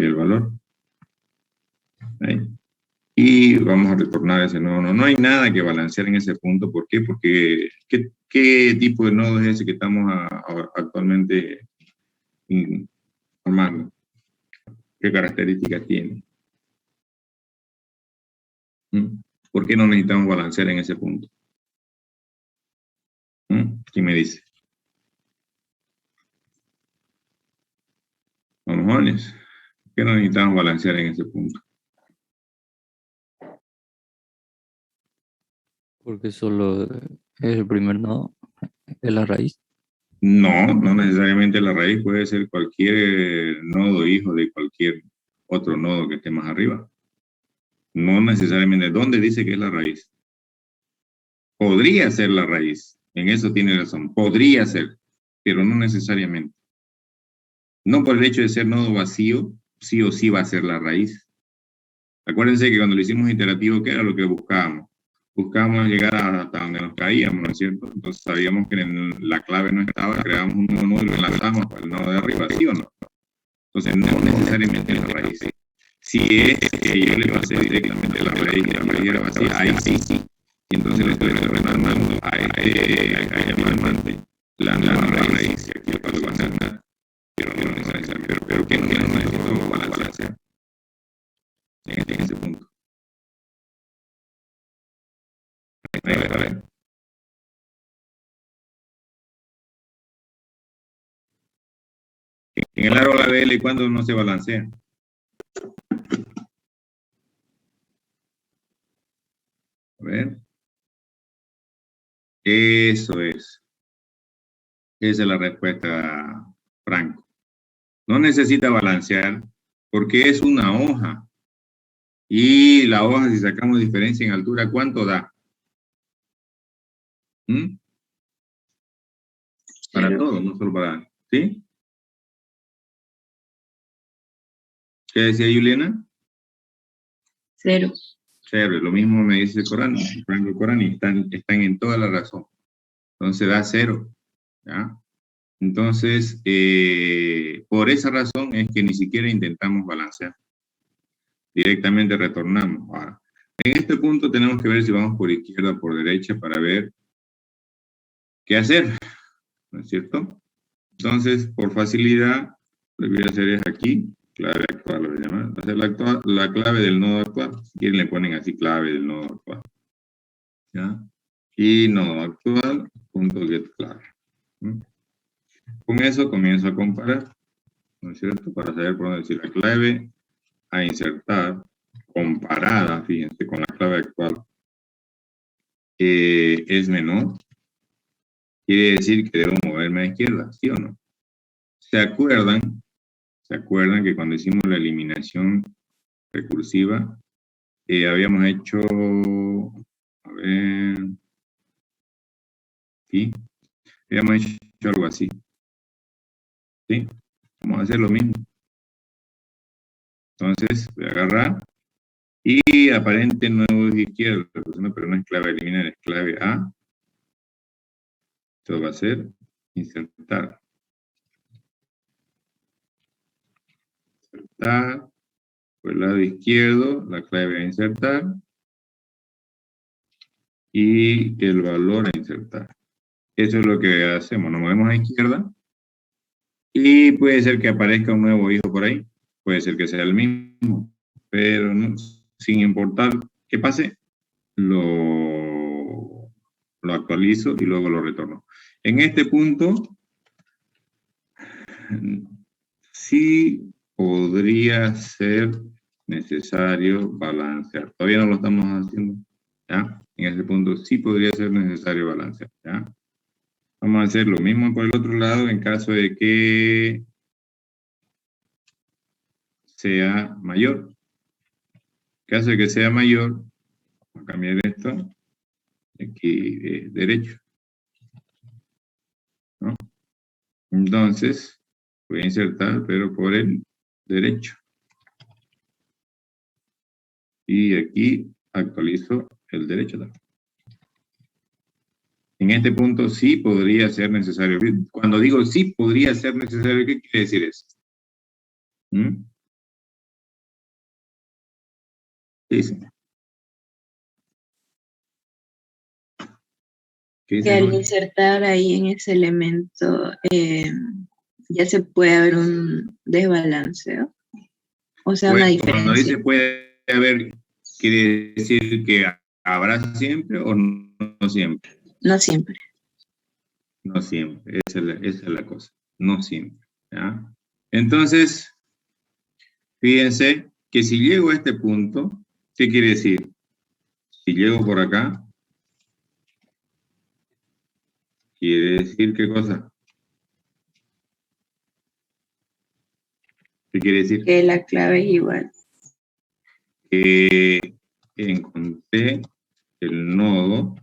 y el valor. Ahí. Y vamos a retornar ese nodo. No hay nada que balancear en ese punto. ¿Por qué? Porque ¿qué tipo de nodo es ese que estamos actualmente formando? ¿Qué características tiene? ¿Por qué no necesitamos balancear en ese punto? ¿Quién me dice? Vamos, jóvenes. ¿Por qué no necesitamos balancear en ese punto? Porque solo es el primer nodo, es la raíz. No, no necesariamente la raíz, puede ser cualquier nodo hijo de cualquier otro nodo que esté más arriba. No necesariamente. ¿Dónde dice que es la raíz? Podría ser la raíz. En eso tiene razón. Podría ser, pero no necesariamente. No por el hecho de ser nodo vacío, sí o sí va a ser la raíz. Acuérdense que cuando lo hicimos iterativo, ¿qué era lo que buscábamos? Buscábamos llegar hasta donde nos caíamos, ¿no es cierto? Entonces sabíamos que la clave no estaba, creábamos un nuevo nodo y lo enlazamos para el nodo de arriba, ¿sí o no? Entonces no necesariamente es la raíz. Si es que yo le pasé directamente la raíz y la raíz era vacía, ahí sí. Y entonces le estoy retornando a diamante la nueva raíz, y aquí no va a hacer nada. Pero no necesariamente. Pero que no necesito balancear en ese punto. A ver. En el árbol ABL, ¿cuándo no se balancea? A ver. Eso es. Esa es la respuesta, Franco. No necesita balancear porque es una hoja. Y la hoja, si sacamos diferencia en altura, ¿cuánto da? Para todo, no solo para... ¿Sí? ¿Qué decía Juliana? 0. 0, lo mismo me dice Franco Corani, están en toda la razón. Entonces da 0, ¿ya? Entonces, por esa razón es que ni siquiera intentamos balancear. Directamente retornamos. Ahora, en este punto tenemos que ver si vamos por izquierda o por derecha para ver qué hacer, ¿no es cierto? Entonces, por facilidad, lo que voy a hacer es aquí, clave actual, lo voy a llamar, hacer la clave del nodo actual. Si quieren le ponen así clave del nodo actual. ¿Ya? Y nodo actual, punto get clave. Con eso comienzo a comparar, ¿no es cierto? Para saber por dónde decir la clave a insertar, comparada, fíjense, con la clave actual, es menor, quiere decir que debo moverme a izquierda, ¿sí o no? ¿Se acuerdan que cuando hicimos la eliminación recursiva, habíamos hecho, a ver, aquí, habíamos hecho algo así, ¿sí? Vamos a hacer lo mismo. Entonces, voy a agarrar, y aparente nuevo es izquierda, pero no es clave eliminar, es clave A. Esto va a ser insertar. Insertar. Por el lado izquierdo, la clave a insertar. Y el valor a insertar. Eso es lo que hacemos. Nos movemos a izquierda. Y puede ser que aparezca un nuevo hijo por ahí. Puede ser que sea el mismo. Pero no, sin importar qué pase, lo actualizo y luego lo retorno. En este punto, sí podría ser necesario balancear. Todavía no lo estamos haciendo, ¿ya? En ese punto sí podría ser necesario balancear, ¿ya? Vamos a hacer lo mismo por el otro lado en caso de que sea mayor. En caso de que sea mayor, vamos a cambiar esto, aquí derecho, ¿no? Entonces, voy a insertar, pero por el derecho. Y aquí actualizo el derecho también. En este punto sí podría ser necesario. Cuando digo sí podría ser necesario, ¿qué quiere decir eso? dice? ¿Qué Que dice, al Jorge? insertar ahí en ese elemento ya se puede haber un desbalanceo, o sea, una Pues cuando diferencia. dice puede haber, quiere decir que habrá siempre o no siempre. No siempre. No siempre, esa es la cosa. No siempre. ¿Ya? Entonces, fíjense que si llego a este punto, ¿qué quiere decir? Si llego por acá, quiere decir ¿qué cosa? ¿Qué quiere decir? Que la clave es igual. Que encontré el nodo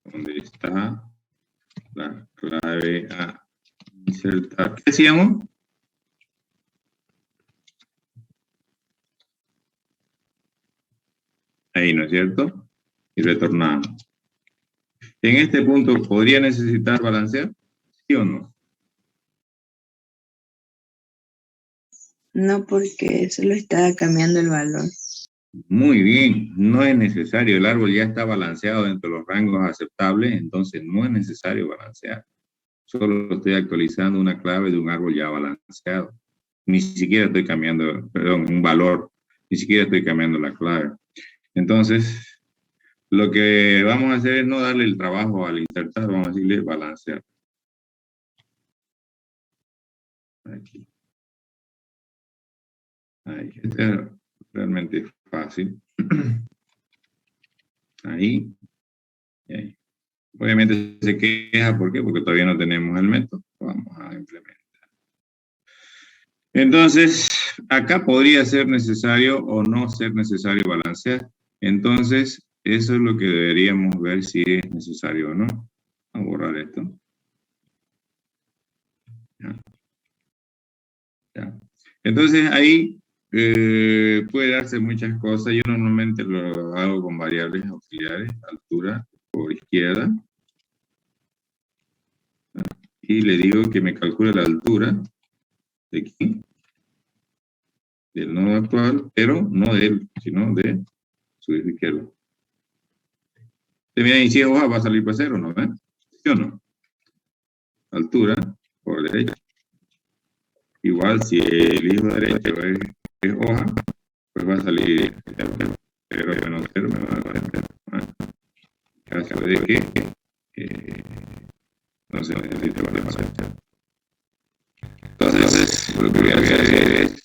donde está la clave a insertar. ¿Qué decíamos? Ahí, ¿no es cierto? Y retornamos. En este punto, ¿podría necesitar balancear? ¿Sí o no? No, porque solo está cambiando el valor. Muy bien, no es necesario. El árbol ya está balanceado dentro de los rangos aceptables, entonces no es necesario balancear. Solo estoy actualizando una clave de un árbol ya balanceado. Ni siquiera estoy cambiando, perdón, un valor. Ni siquiera estoy cambiando la clave. Entonces, lo que vamos a hacer es no darle el trabajo al insertar, vamos a decirle balancear. Aquí. Ahí, este es realmente fácil. Ahí y ahí. Obviamente se queja, ¿por qué? Porque todavía no tenemos el método. Vamos a implementar. Entonces, acá podría ser necesario o no ser necesario balancear. Entonces, eso es lo que deberíamos ver si es necesario o no. Vamos a borrar esto. Ya. Ya. Entonces, ahí puede darse muchas cosas. Yo normalmente lo hago con variables auxiliares, altura por izquierda. Y le digo que me calcule la altura de aquí, del nodo actual, pero no de él, sino de su eje izquierdo. Mira, y si es hoja va a salir para cero, ¿no? ¿Sí o no? Altura por derecha. Igual si elijo derecho es hoja, pues va a salir 0 menos 0 me va a dar 0. Caso de que no se necesite balancear. Entonces, lo que voy a hacer es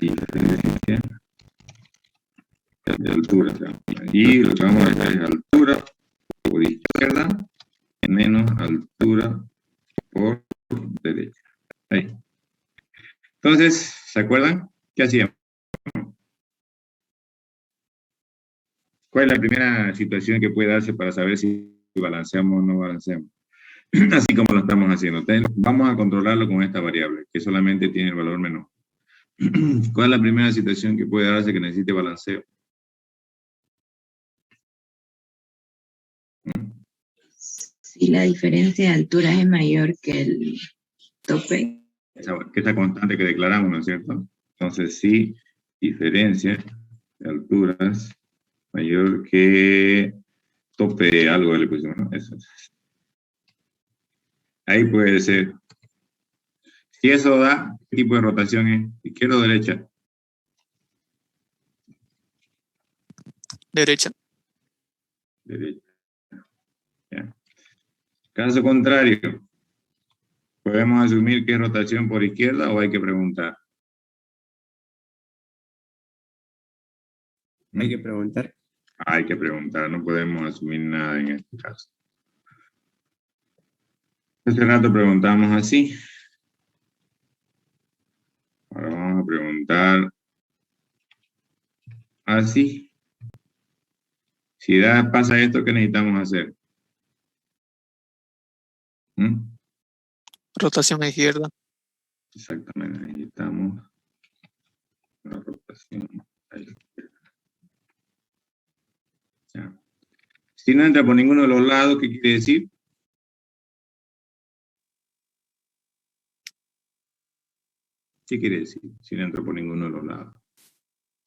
diferencia de altura. Y lo que vamos a hacer es altura por izquierda menos altura por derecha. Ahí. Entonces, ¿se acuerdan? ¿Qué hacíamos? ¿Cuál es la primera situación que puede darse para saber si balanceamos o no balanceamos? Así como lo estamos haciendo. Entonces, vamos a controlarlo con esta variable, que solamente tiene el valor menor. ¿Cuál es la primera situación que puede darse que necesite balanceo? Si la diferencia de alturas es mayor que el tope. Esta constante que declaramos, ¿no es cierto? Entonces, sí, diferencia de alturas mayor que tope algo le pusimos, ¿no? Eso es. Ahí puede ser. Si eso da, ¿qué tipo de rotación es? ¿Izquierda o derecha? Derecha. Derecha. Ya. Caso contrario, ¿podemos asumir que es rotación por izquierda o hay que preguntar? Hay que preguntar. Hay que preguntar, no podemos asumir nada en este caso. Hace rato preguntamos así. Ahora vamos a preguntar así. Si pasa esto, ¿qué necesitamos hacer? Rotación a izquierda. Exactamente, necesitamos la rotación a la izquierda. Ya. Si no entra por ninguno de los lados, ¿qué quiere decir? ¿Qué quiere decir? Si no entra por ninguno de los lados.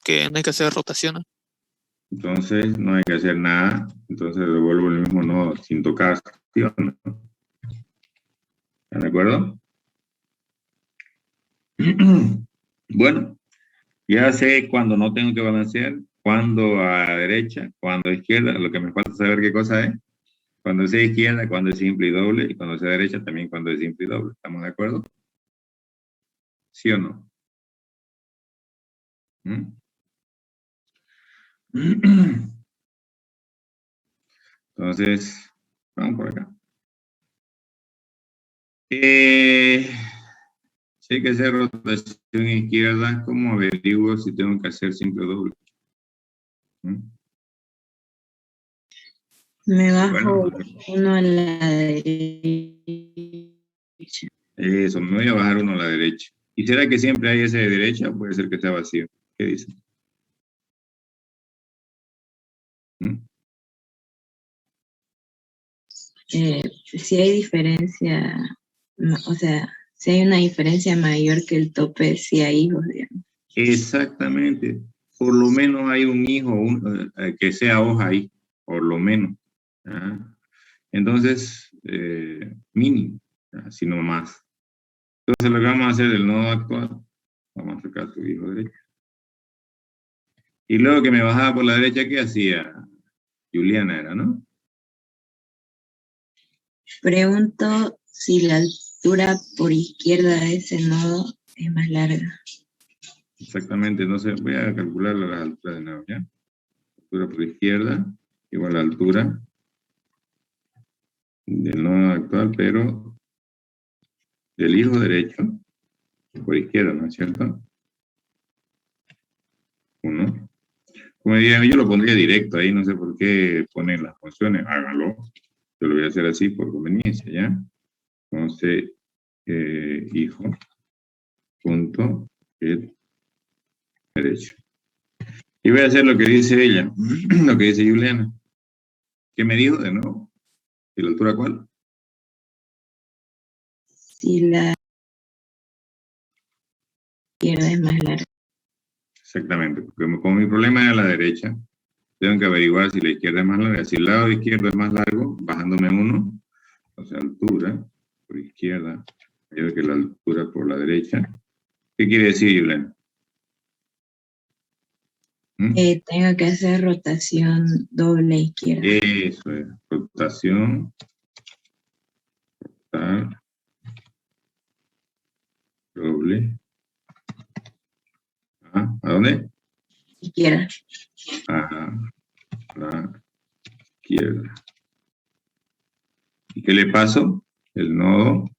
Que no hay que hacer rotaciones. Entonces no hay que hacer nada. Entonces devuelvo el mismo nodo sin tocar. ¿Sí o no? ¿Están de acuerdo? Bueno, ya sé cuando no tengo que balancear, cuando a derecha, cuando a izquierda. Lo que me falta saber qué cosa es. Cuando sea izquierda, cuando es simple y doble. Y cuando sea derecha, también cuando es simple y doble. ¿Estamos de acuerdo? ¿Sí o no? Entonces, vamos por acá. Si hay que hacer rotación izquierda, ¿cómo averiguo si tengo que hacer simple o doble? Me bajo Bueno, uno a la derecha. eso, me voy a bajar uno a la derecha. ¿Y será que siempre hay ese de derecha? Puede ser que sea vacío. ¿Qué dicen? Si hay diferencia, o sea, si hay una diferencia mayor que el tope, si hay hijos, digamos. Exactamente. Por lo menos hay un hijo que sea hoja ahí, por lo menos. ¿Ah? Entonces, mínimo, así no más. Entonces lo que vamos a hacer del nodo actual, vamos a sacar tu hijo derecho. Y luego que me bajaba por la derecha, ¿qué hacía? Juliana era, ¿no? Pregunto si la altura por izquierda de ese nodo es más larga. Exactamente, entonces voy a calcular las alturas de nuevo, ¿ya? Altura por izquierda, igual a la altura del nodo actual, pero del hijo derecho, por izquierda, ¿no es cierto? 1. Como diría, yo lo pondría directo ahí, no sé por qué ponen las funciones, háganlo. Yo lo voy a hacer así por conveniencia, ¿ya? Entonces, hijo, punto, get derecho. Y voy a hacer lo que dice ella, lo que dice Juliana. ¿Qué me dijo de nuevo? ¿Y la altura cuál? Si la izquierda es más larga. Exactamente, porque como mi problema es a la derecha, tengo que averiguar si la izquierda es más larga. Si el lado izquierdo es más largo, bajándome 1, o sea, altura por izquierda, mayor que la altura por la derecha. ¿Qué quiere decir, Juliana? Tengo que hacer rotación doble izquierda. Eso es, rotación, doble. ¿A dónde? Izquierda. A la izquierda. ¿Y qué le paso? El nodo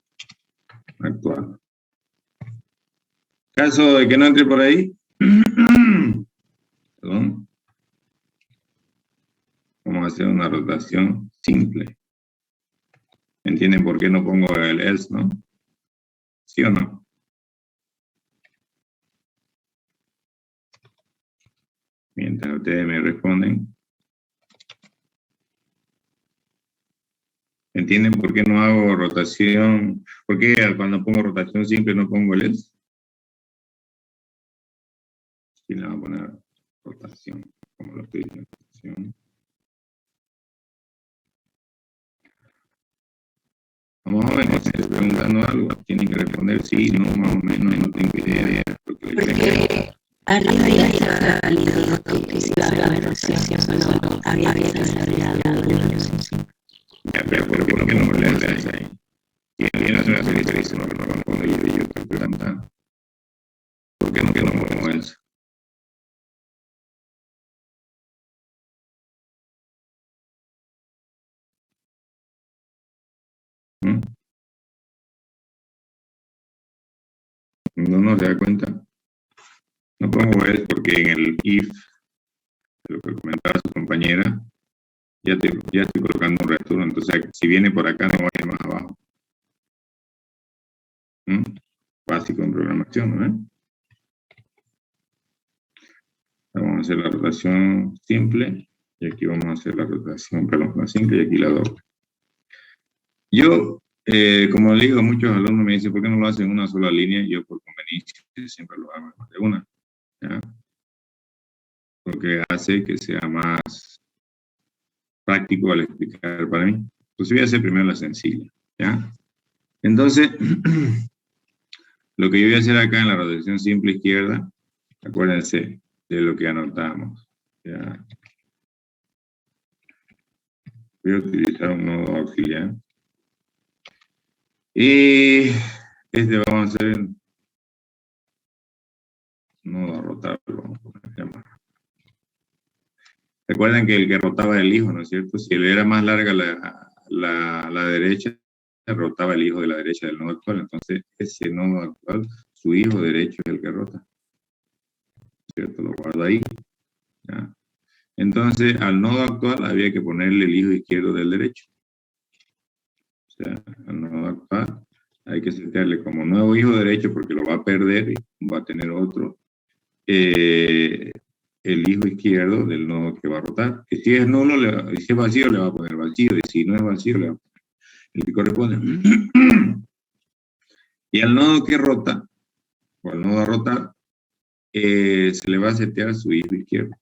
actual. Caso de que no entre por ahí. Perdón. Vamos a hacer una rotación simple. ¿Entienden por qué no pongo el else, no? ¿Sí o no? Mientras ustedes me responden. ¿Entienden por qué no hago rotación? ¿Por qué cuando pongo rotación simple no pongo el else? Y le vamos a poner rotación, como lo estoy diciendo. Rotación. Vamos a ver, si estoy preguntando algo, tienen que responder sí, no, más o menos, no tengo idea. Porque arriba ya está validado que si va a haber rotación, solo había Ya, pero ¿por qué no me le das ahí? ¿Quién hace la selección? No lo pongo yo estoy preguntando. ¿Por qué no pongo eso? No se da cuenta. No pongo es porque en el if, lo que comentaba su compañera, ya estoy colocando un retorno. Entonces, si viene por acá, no va a ir más abajo. Básico en programación, ¿no? Vamos a hacer la rotación simple. Y aquí vamos a hacer la rotación, perdón, la simple y aquí la doble. Yo Como le digo, muchos alumnos me dicen, ¿por qué no lo hacen en una sola línea? Yo por conveniencia siempre lo hago en más de una, ¿ya? Porque hace que sea más práctico al explicar para mí. Pues voy a hacer primero la sencilla, ¿ya? Entonces, lo que yo voy a hacer acá en la rotación simple izquierda, acuérdense de lo que anotamos, ¿ya? Voy a utilizar un nodo auxiliar. Y este vamos a hacer nodo a rotar, vamos a llamar. Recuerden que el que rotaba el hijo, ¿no es cierto? Si le era más larga la derecha, rotaba el hijo de la derecha del nodo actual. Entonces, ese nodo actual, su hijo derecho es el que rota. ¿Cierto? Lo guardo ahí. ¿Ya? Entonces, al nodo actual había que ponerle el hijo izquierdo del derecho. O sea, al nodo actual hay que setearle como nuevo hijo derecho porque lo va a perder y va a tener otro. El hijo izquierdo del nodo que va a rotar. Que si es nulo, si es vacío, le va a poner vacío. Y si no es vacío, le va a poner el que corresponde. Y al nodo que rota, o al nodo a rotar, se le va a setear su hijo izquierdo.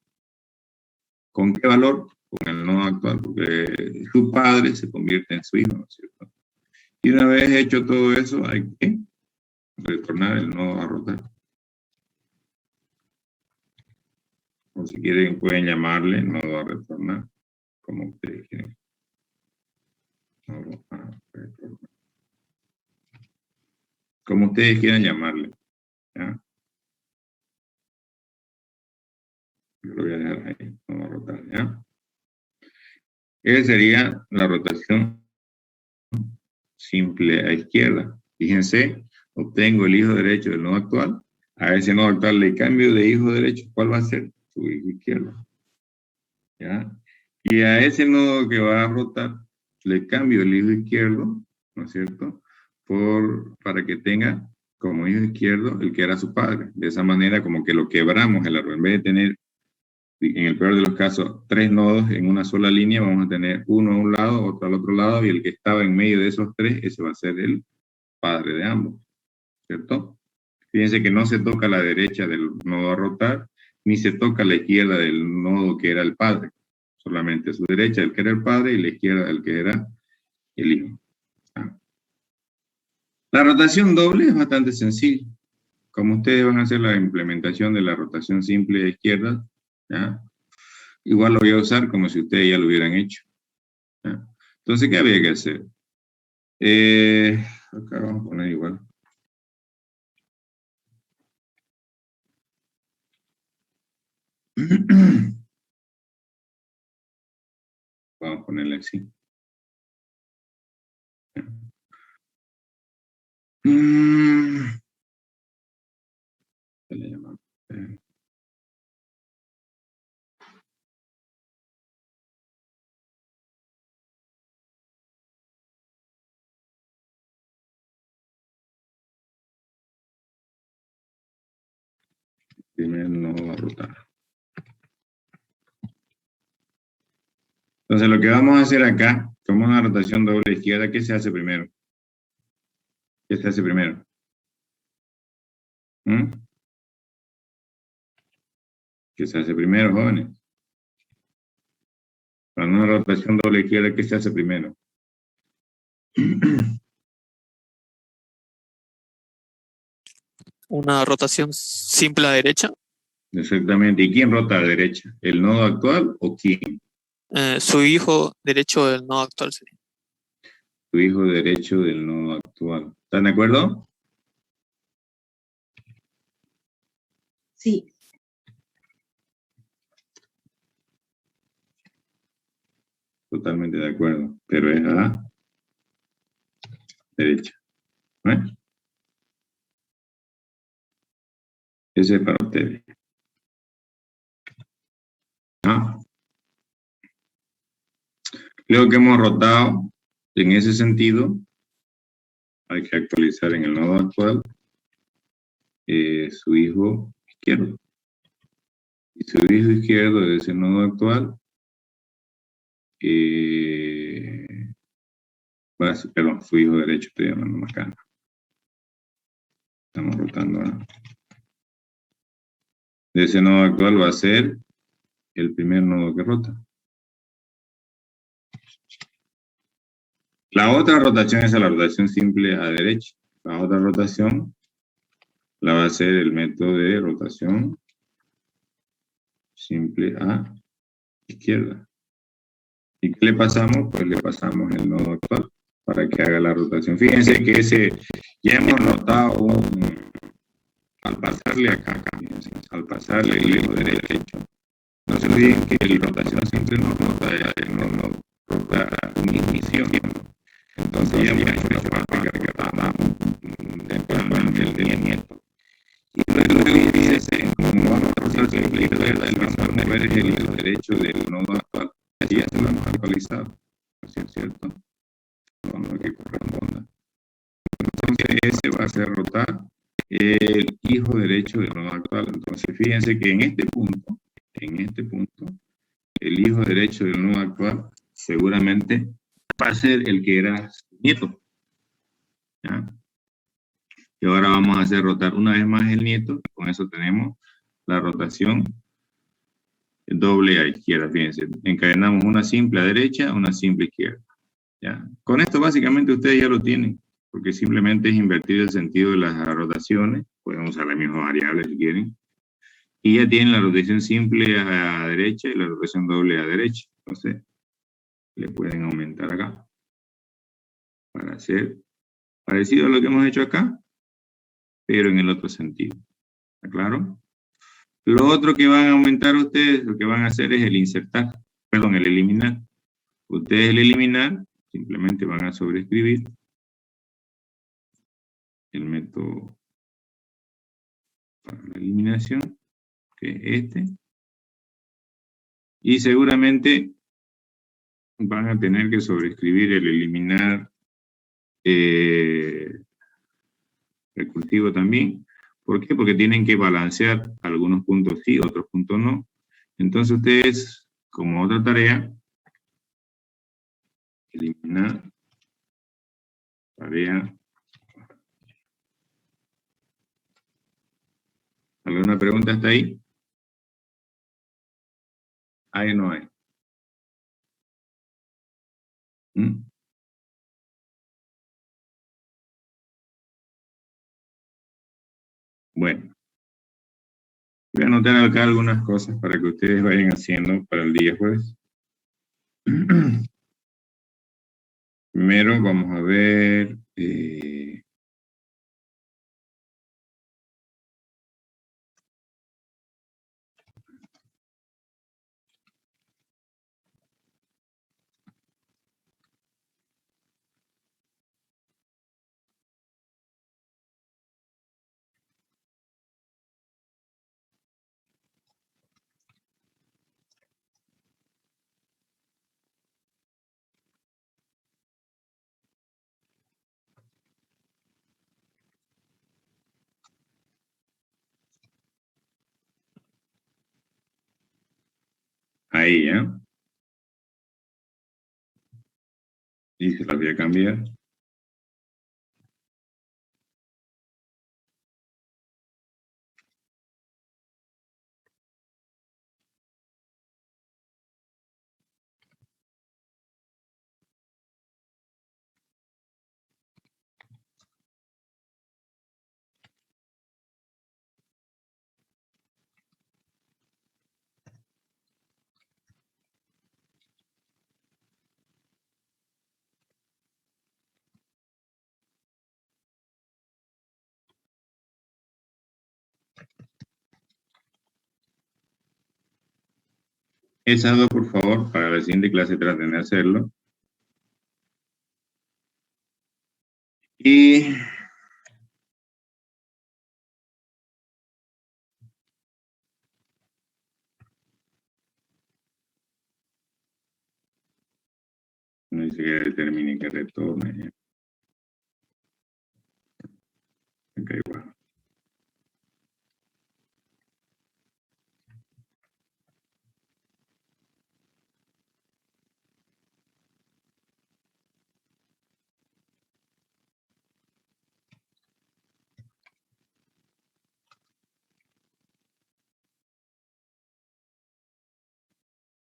¿Con qué valor? Con el nodo actual, porque su padre se convierte en su hijo, ¿no es cierto? Y una vez hecho todo eso, hay que retornar el nodo a rotar. O si quieren, pueden llamarle nodo a retornar, como ustedes quieren. Nodo a retornar. Como ustedes quieran llamarle. ¿Ya? Yo lo voy a dejar ahí, nodo a rotar, ¿ya? Esa sería la rotación simple a izquierda. Fíjense, obtengo el hijo derecho del nodo actual. A ese nodo actual le cambio de hijo derecho. ¿Cuál va a ser? Su hijo izquierdo. ¿Ya? Y a ese nodo que va a rotar, le cambio el hijo izquierdo, ¿no es cierto? Para que tenga como hijo izquierdo el que era su padre. De esa manera como que lo quebramos el árbol. En vez de tener, en el peor de los casos, 3 nodos en una sola línea, vamos a tener uno a un lado, otro al otro lado, y el que estaba en medio de esos 3, ese va a ser el padre de ambos, ¿cierto? Fíjense que no se toca la derecha del nodo a rotar, ni se toca la izquierda del nodo que era el padre. Solamente su derecha el que era el padre y la izquierda el que era el hijo. La rotación doble es bastante sencilla. Como ustedes van a hacer la implementación de la rotación simple a izquierda, ¿ya? Igual lo voy a usar como si ustedes ya lo hubieran hecho. ¿Ya? Entonces, ¿qué había que hacer? Acá vamos a poner igual. Vamos a ponerle así. ¿Qué le llamamos? Primero no va a rotar. Entonces, lo que vamos a hacer acá, como una rotación doble izquierda, ¿qué se hace primero? ¿Qué se hace primero? ¿Qué se hace primero, jóvenes? Para una rotación doble izquierda, ¿qué se hace primero? Una rotación simple a derecha. Exactamente. ¿Y quién rota a la derecha? ¿El nodo actual o quién? Su hijo derecho del nodo actual sería. Su hijo derecho del nodo actual. ¿Están de acuerdo? Sí. Totalmente de acuerdo. Pero es a la derecha. ¿No es? Ese es para ustedes. Luego que hemos rotado en ese sentido, hay que actualizar en el nodo actual su hijo izquierdo. Y su hijo izquierdo de ese nodo actual perdón, su hijo derecho, estoy llamando más acá. Estamos rotando ahora. De ese nodo actual va a ser el primer nodo que rota. La otra rotación es la rotación simple a derecha. La otra rotación la va a hacer el método de rotación simple a izquierda. ¿Y qué le pasamos? Pues le pasamos el nodo actual para que haga la rotación. Fíjense que ya hemos notado al pasarle acá, fíjense, al pasarle el hilo derecho. No se olviden que la rotación simple no rota una ignición. Entonces ya hemos hecho la parte que rotamos temporalmente el día nieto. Y luego fíjense, como vamos a rotar simple y izquierda, el vamos a mover el hilo derecho del nodo actual. Así ya se lo hemos actualizado. ¿No es cierto? Con lo que corresponda. Entonces ese va a hacer rotar el hijo derecho del nodo actual. Entonces fíjense que en este punto, el hijo derecho del nodo actual seguramente va a ser el que era su nieto. ¿Ya? Y ahora vamos a hacer rotar una vez más el nieto. Con eso tenemos la rotación doble a izquierda. Fíjense, encadenamos una simple a derecha, una simple a izquierda. ¿Ya? Con esto básicamente ustedes ya lo tienen, porque simplemente es invertir el sentido de las rotaciones. Pueden usar la misma variable si quieren. Y ya tienen la rotación simple a derecha y la rotación doble a derecha. Entonces, le pueden aumentar acá para hacer parecido a lo que hemos hecho acá, pero en el otro sentido. ¿Está claro? Lo otro que van a aumentar ustedes, lo que van a hacer es el insertar, perdón, el eliminar. Ustedes el eliminar, simplemente van a sobreescribir el método para la eliminación, que es este. Y seguramente van a tener que sobreescribir el eliminar recursivo también. ¿Por qué? Porque tienen que balancear algunos puntos sí, otros puntos no. Entonces ustedes, como otra tarea, eliminar tarea. ¿Alguna pregunta hasta ahí? ¿Hay o no hay? ¿Mm? Bueno, voy a anotar acá algunas cosas para que ustedes vayan haciendo para el día jueves. Primero vamos a ver ahí, ¿ya? Y se las voy a cambiar. Esas dos, por favor, para la siguiente clase traten de hacerlo. Y no dice que determine que retorne. Ok, igual.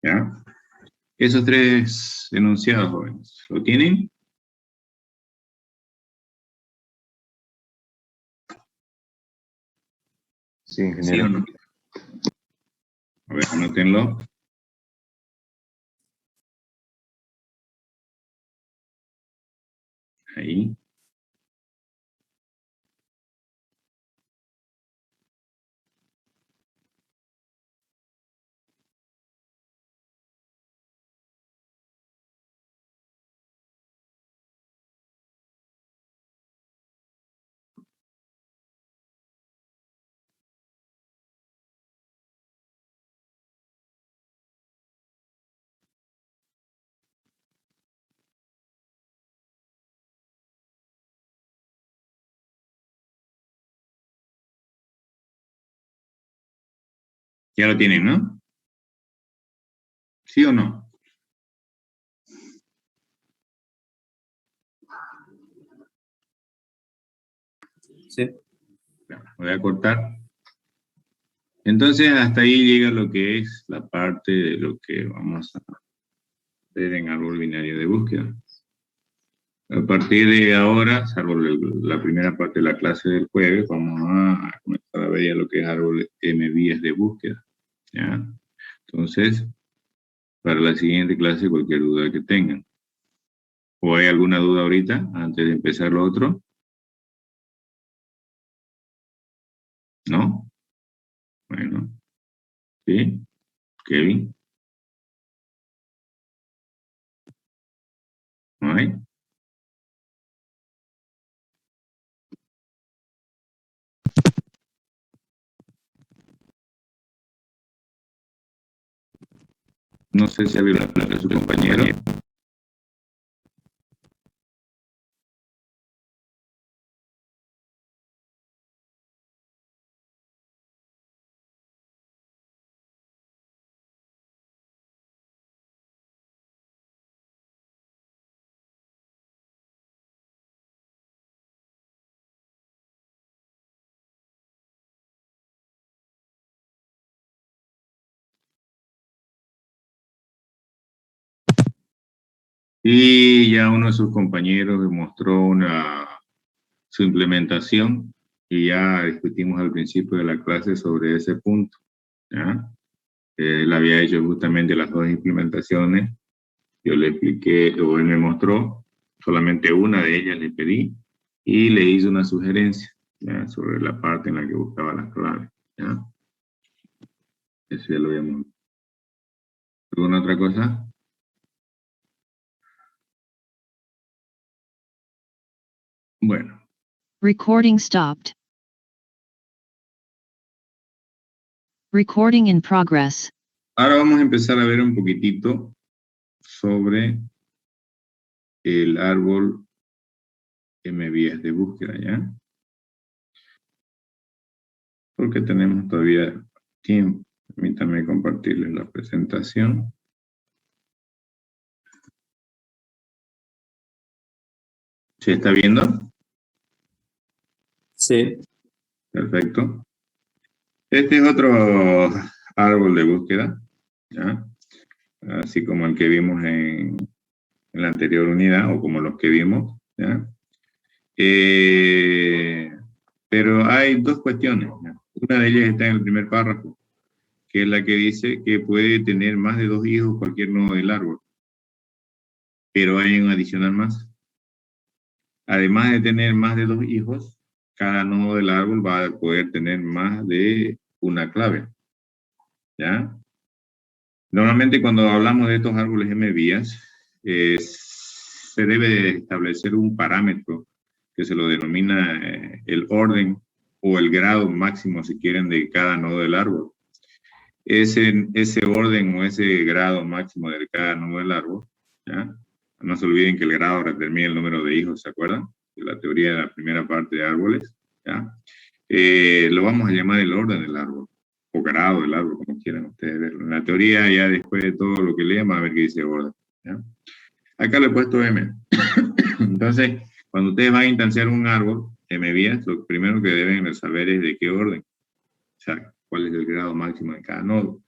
¿Ya? Esos tres enunciados, jóvenes, ¿lo tienen? Sí, ¿Sí o ingeniero. no? A ver, anótenlo. Ahí. Ya lo tienen, ¿no? ¿Sí o no? Sí. Voy a cortar. Entonces, hasta ahí llega lo que es la parte de lo que vamos a ver en árbol binario de búsqueda. A partir de ahora, salvo la primera parte de la clase del jueves, vamos a comenzar a ver ya lo que es árbol M vías de búsqueda. ¿Ya? Entonces, para la siguiente clase, cualquier duda que tengan. ¿O hay alguna duda ahorita, antes de empezar lo otro? ¿No? Bueno, ¿sí? Kevin, ¿no hay? No sé si había una plata de su compañero. Y ya uno de sus compañeros demostró su implementación y ya discutimos al principio de la clase sobre ese punto. ¿Ya? Él había hecho justamente las dos implementaciones. Yo le expliqué, o él me mostró, solamente una de ellas le pedí y le hice una sugerencia, ¿ya? Sobre la parte en la que buscaba las claves. ¿Ya? Eso ya lo habíamos. ¿Alguna otra cosa? Bueno. Recording stopped. Recording in progress. Ahora vamos a empezar a ver un poquitito sobre el árbol M vías de búsqueda, ¿ya? Porque tenemos todavía tiempo. Permítanme compartirles la presentación. ¿Se está viendo? Sí. Perfecto. Este es otro árbol de búsqueda, ¿ya? Así como el que vimos en la anterior unidad, o como los que vimos, ¿ya? Pero hay dos cuestiones, ¿ya? Una de ellas está en el primer párrafo, que es la que dice que puede tener más de 2 hijos cualquier nodo del árbol. Pero hay un adicional más. Además de tener más de 2 hijos, cada nodo del árbol va a poder tener más de una clave. ¿Ya? Normalmente cuando hablamos de estos árboles M vías, se debe establecer un parámetro que se lo denomina el orden o el grado máximo, si quieren, de cada nodo del árbol. Ese orden o ese grado máximo de cada nodo del árbol, ¿ya? No se olviden que el grado determina el número de hijos, ¿se acuerdan? De la teoría de la primera parte de árboles, ¿ya? Lo vamos a llamar el orden del árbol, o grado del árbol, como quieran ustedes verlo. En la teoría, ya después de todo lo que lean, van a ver que dice orden, ¿ya? Acá le he puesto M. Entonces, cuando ustedes van a instanciar un árbol, M vías, lo primero que deben saber es de qué orden, o sea, cuál es el grado máximo de cada nodo.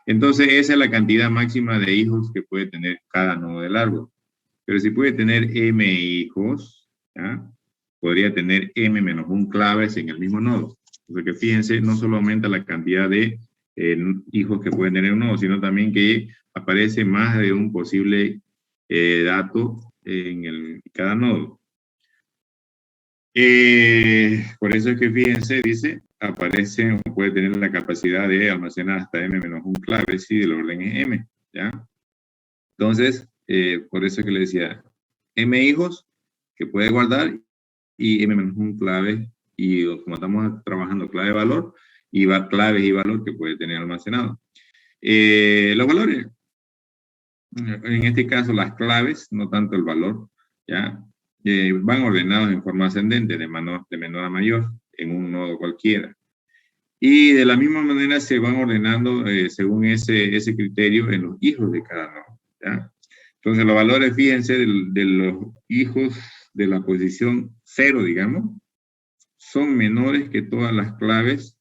Entonces, esa es la cantidad máxima de hijos que puede tener cada nodo del árbol. Pero si puede tener m hijos, ¿ya? Podría tener m menos 1 claves en el mismo nodo. Porque fíjense, no solo aumenta la cantidad de hijos que pueden tener un nodo, sino también que aparece más de un posible dato en cada nodo. Por eso es que fíjense, dice, aparece o puede tener la capacidad de almacenar hasta m menos 1 claves si el orden es m, ¿ya? Entonces, por eso es que le decía, m hijos que puede guardar y m menos 1 clave, y como estamos trabajando clave-valor, y claves y valor que puede tener almacenado. Los valores, en este caso las claves, no tanto el valor, ¿ya? Van ordenados en forma ascendente, de menor a mayor, en un nodo cualquiera. Y de la misma manera se van ordenando según ese criterio en los hijos de cada nodo, ¿ya? Entonces los valores, fíjense, de los hijos de la posición 0, digamos, son menores que todas las claves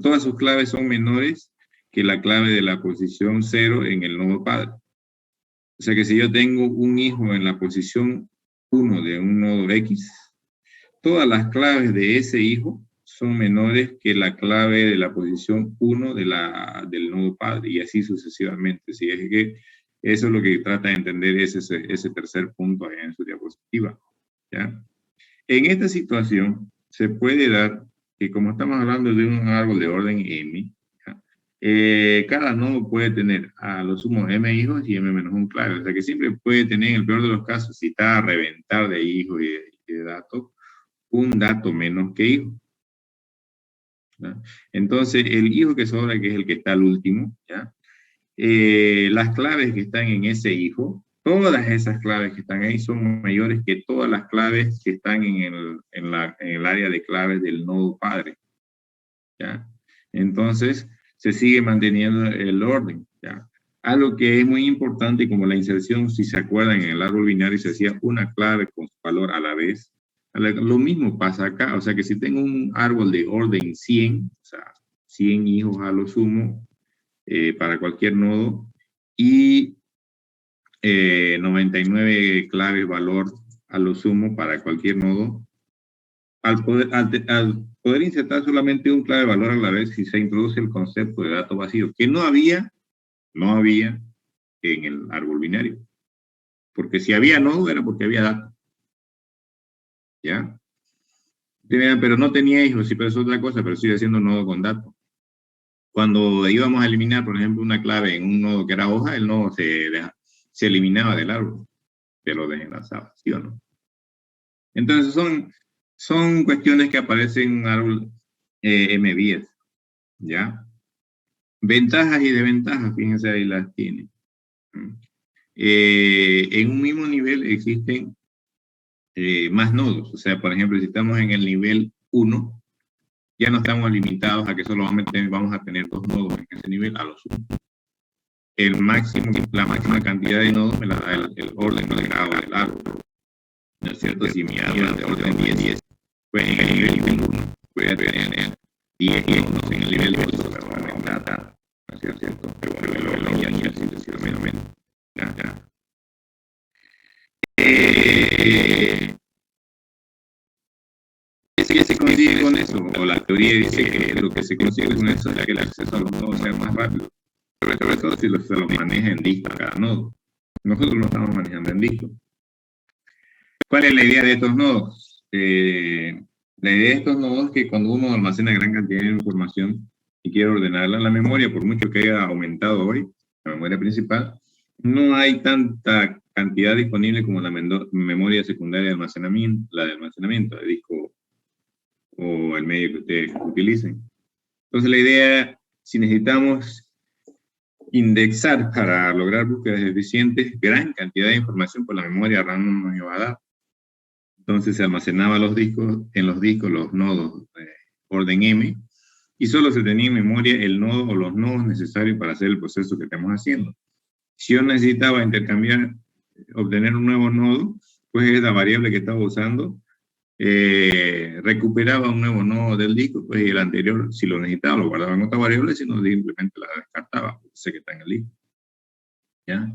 todas sus claves son menores que la clave de la posición 0 en el nodo padre. O sea que si yo tengo un hijo en la posición 1 de un nodo X, todas las claves de ese hijo son menores que la clave de la posición 1 del nodo padre, y así sucesivamente. Si es que eso es lo que trata de entender ese tercer punto ahí en su diapositiva, ¿ya? En esta situación se puede dar que, como estamos hablando de un árbol de orden m, cada nodo puede tener a lo sumo m hijos y m menos 1 clave. O sea que siempre puede tener, en el peor de los casos, si está a reventar de hijos y de datos, un dato menos que hijo, ¿ya? Entonces, el hijo que sobra, que es el que está al último, ¿ya? Las claves que están en ese hijo, todas esas claves que están ahí son mayores que todas las claves que están en el área de claves del nodo padre, ¿ya? Entonces, se sigue manteniendo el orden, ¿ya? Algo que es muy importante, como la inserción, si se acuerdan, en el árbol binario se hacía una clave con su valor a la vez. Lo mismo pasa acá, o sea que si tengo un árbol de orden 100, o sea, 100 hijos a lo sumo, para cualquier nodo, y 99 claves valor a lo sumo para cualquier nodo. Al poder insertar solamente un clave valor a la vez, si se introduce el concepto de dato vacío, que no había en el árbol binario. Porque si había nodo era porque había dato, ¿ya? Pero no tenía hijos, sí, pero es otra cosa, pero sigue siendo nodo con dato. Cuando íbamos a eliminar, por ejemplo, una clave en un nodo que era hoja, el nodo se eliminaba del árbol, pero desenlazaba, ¿sí o no? Entonces son cuestiones que aparecen en un árbol M10, ¿ya? Ventajas y desventajas, fíjense, ahí las tiene. En un mismo nivel existen más nodos. O sea, por ejemplo, si estamos en el nivel 1, ya no estamos limitados a que solamente vamos a tener 2 nodos en ese nivel a lo sumo. La máxima cantidad de nodos me la da el orden de grado del árbol, ¿no es cierto? Si mi árbol es de orden 10, pues en el nivel 1 voy a tener 10 nodos, en el nivel 2 no va a tener nada, ¿no es cierto? Pero el orden y así sucesivamente. ¿Ya? ¿Qué se consigue con eso? O la teoría dice que lo que se consigue con eso es que el acceso a los nodos sea más rápido. Sobre todo si se los maneja en disco cada nodo. Nosotros lo estamos manejando en disco. ¿Cuál es la idea de estos nodos? La idea de estos nodos es que cuando uno almacena gran cantidad de información y quiere ordenarla en la memoria, por mucho que haya aumentado hoy, la memoria principal, no hay tanta cantidad disponible como la memoria secundaria de almacenamiento, la de almacenamiento de disco o el medio que ustedes utilicen. Entonces la idea, si necesitamos indexar para lograr búsquedas eficientes gran cantidad de información, por la memoria RAM no nos iba a dar. Entonces se almacenaba en los discos los nodos de orden M, y solo se tenía en memoria el nodo o los nodos necesarios para hacer el proceso que estamos haciendo. Si yo necesitaba obtener un nuevo nodo, pues es la variable que estaba usando, recuperaba un nuevo nodo del disco, pues y el anterior, si lo necesitaba, lo guardaba en otra variable, si no, simplemente la descartaba, sé que está en el disco. ¿Ya?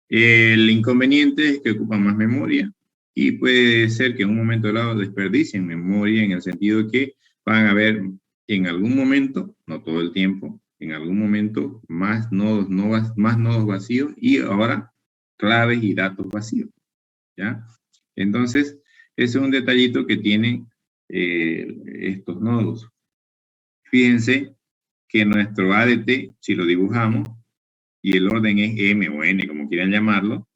El inconveniente es que ocupa más memoria y puede ser que en un momento dado desperdicien memoria en el sentido que van a haber en algún momento, no todo el tiempo, en algún momento más nodos, más nodos vacíos y ahora claves y datos vacíos. ¿Ya? Entonces, ese es un detallito que tienen estos nodos. Fíjense que nuestro ADT, si lo dibujamos, y el orden es M o N, como quieran llamarlo,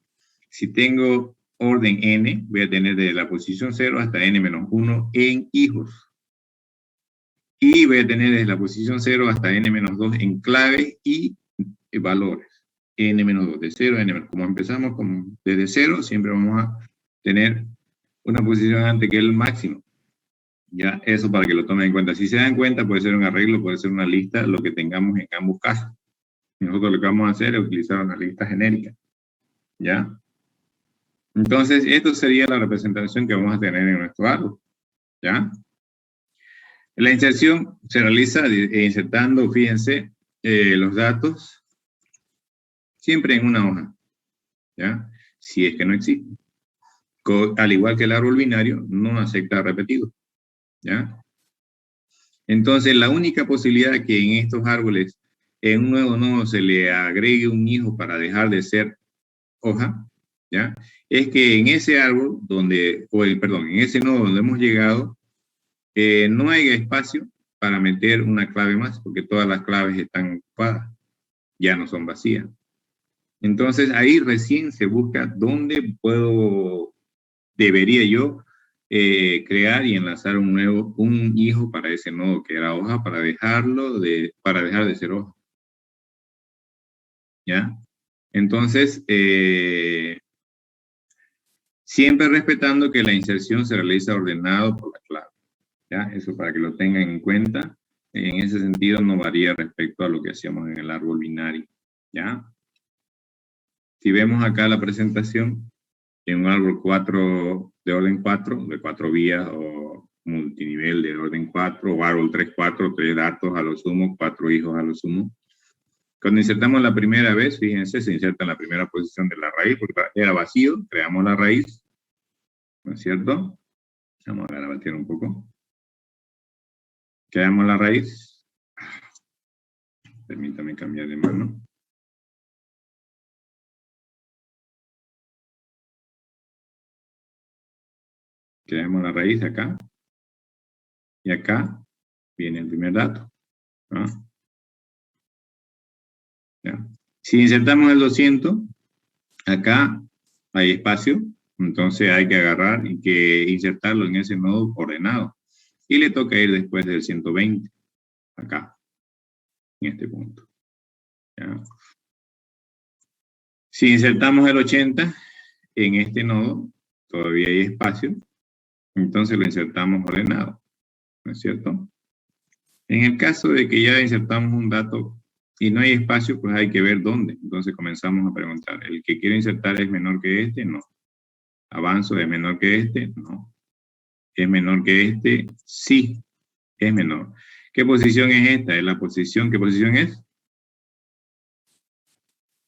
si tengo orden N, voy a tener desde la posición 0 hasta N-1 en hijos. Y voy a tener desde la posición 0 hasta N-2 en claves y valores. N-2, de 0 a N-. Como empezamos desde 0, siempre vamos a tener una posición antes que el máximo. Ya, eso para que lo tomen en cuenta. Si se dan cuenta, puede ser un arreglo, puede ser una lista, lo que tengamos en ambos casos. Nosotros lo que vamos a hacer es utilizar una lista genérica. ¿Ya? Entonces, esto sería la representación que vamos a tener en nuestro árbol. ¿Ya? La inserción se realiza insertando, fíjense, los datos siempre en una hoja. ¿Ya? Si es que no existe. Al igual que el árbol binario, no acepta repetido. ¿Ya? Entonces, la única posibilidad que en estos árboles, en un nuevo nodo, se le agregue un hijo para dejar de ser hoja, ¿ya? Es que en ese árbol, en ese nodo donde hemos llegado, no hay espacio para meter una clave más, porque todas las claves están ocupadas, ya no son vacías. Entonces, ahí recién se busca dónde debería yo crear y enlazar un hijo para ese nodo que era hoja para dejar de ser hoja. ¿Ya? Entonces, siempre respetando que la inserción se realiza ordenado por la clave. ¿Ya? Eso para que lo tengan en cuenta. En ese sentido no varía respecto a lo que hacíamos en el árbol binario. ¿Ya? Si vemos acá la presentación, en un árbol de orden 4, de 4 vías o multinivel de orden 4, o árbol 3-4, 3 datos a lo sumo, 4 hijos a lo sumo. Cuando insertamos la primera vez, fíjense, se inserta en la primera posición de la raíz, porque era vacío, creamos la raíz, ¿no es cierto? Vamos a grabatear un poco. Creamos la raíz. Permítame cambiar de mano. Creamos la raíz acá. Y acá viene el primer dato. ¿No? ¿Ya? Si insertamos el 200, acá hay espacio, entonces hay que agarrar y que insertarlo en ese nodo ordenado. Y le toca ir después del 120, acá, en este punto. ¿Ya? Si insertamos el 80 en este nodo, todavía hay espacio, entonces lo insertamos ordenado, ¿no es cierto? En el caso de que ya insertamos un dato y no hay espacio, pues hay que ver dónde. Entonces comenzamos a preguntar, ¿el que quiero insertar es menor que este? No. ¿Avanzo es menor que este? No. ¿Es menor que este? Sí, es menor. ¿Qué posición es esta? ¿Es la posición? ¿Qué posición es?